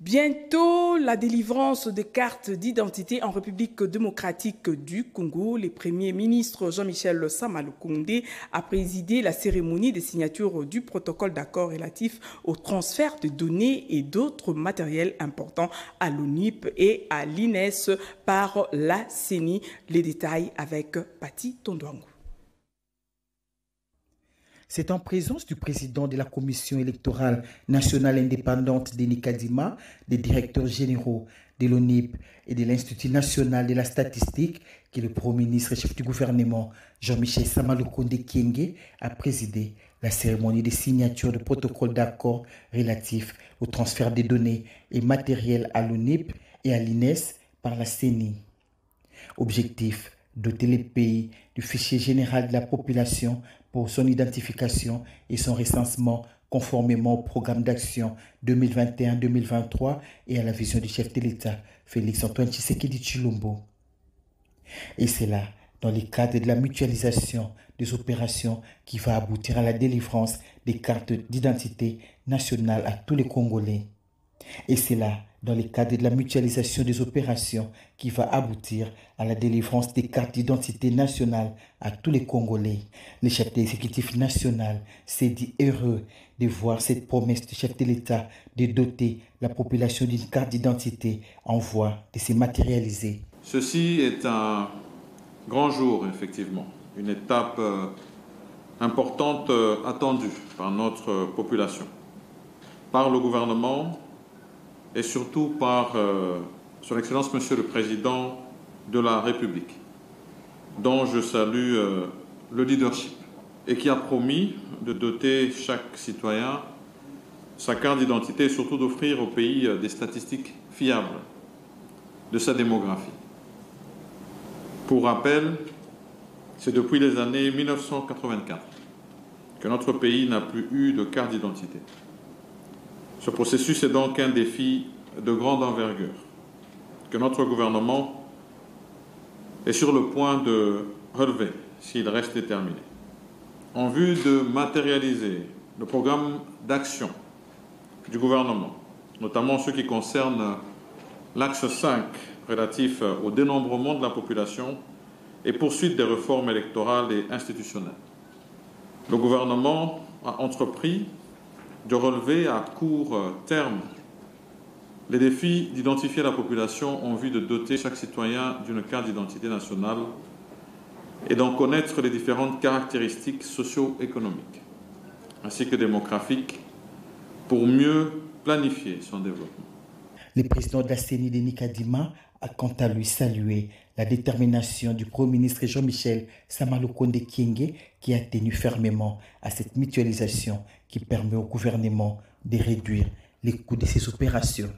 Bientôt, la délivrance des cartes d'identité en République démocratique du Congo. Le Premier ministre Jean-Michel Sama Lukonde a présidé la cérémonie des signatures du protocole d'accord relatif au transfert de données et d'autres matériels importants à l'ONIP et à l'INES par la CENI. Les détails avec Pati Tondouangou. C'est en présence du président de la Commission électorale nationale indépendante Denis Kadima, des directeurs généraux de l'ONIP et de l'Institut national de la statistique que le Premier ministre et chef du gouvernement Jean-Michel Sama Lukonde Kyenge a présidé la cérémonie de signature de protocole d'accord relatif au transfert des données et matériels à l'ONIP et à l'INES par la CENI. Objectif: doter les pays du fichier général de la population pour son identification et son recensement conformément au programme d'action 2021-2023 et à la vision du chef de l'État, Félix-Antoine Tshisekedi Tshilombo. Et c'est là, dans le cadre de la mutualisation des opérations qui va aboutir à la délivrance des cartes d'identité nationale à tous les Congolais. Et c'est là, dans le cadre de la mutualisation des opérations qui va aboutir à la délivrance des cartes d'identité nationale à tous les Congolais. Le chef de l'exécutif national s'est dit heureux de voir cette promesse du chef de l'État de doter la population d'une carte d'identité en voie de se matérialiser. Ceci est un grand jour, effectivement, une étape importante attendue par notre population, par le gouvernement, et surtout par Son Excellence Monsieur le Président de la République, dont je salue le leadership, et qui a promis de doter chaque citoyen sa carte d'identité et surtout d'offrir au pays des statistiques fiables de sa démographie. Pour rappel, c'est depuis les années 1984 que notre pays n'a plus eu de carte d'identité. Ce processus est donc un défi de grande envergure que notre gouvernement est sur le point de relever s'il reste déterminé. En vue de matérialiser le programme d'action du gouvernement, notamment ce qui concerne l'axe 5 relatif au dénombrement de la population et poursuite des réformes électorales et institutionnelles, le gouvernement a entrepris de relever à court terme les défis d'identifier la population en vue de doter chaque citoyen d'une carte d'identité nationale et d'en connaître les différentes caractéristiques socio-économiques ainsi que démographiques pour mieux planifier son développement. Le président de la CENI, Denis Kadima, a quant à lui salué la détermination du Premier ministre Jean-Michel Sama Lukonde Kyenge qui a tenu fermement à cette mutualisation qui permet au gouvernement de réduire les coûts de ces opérations.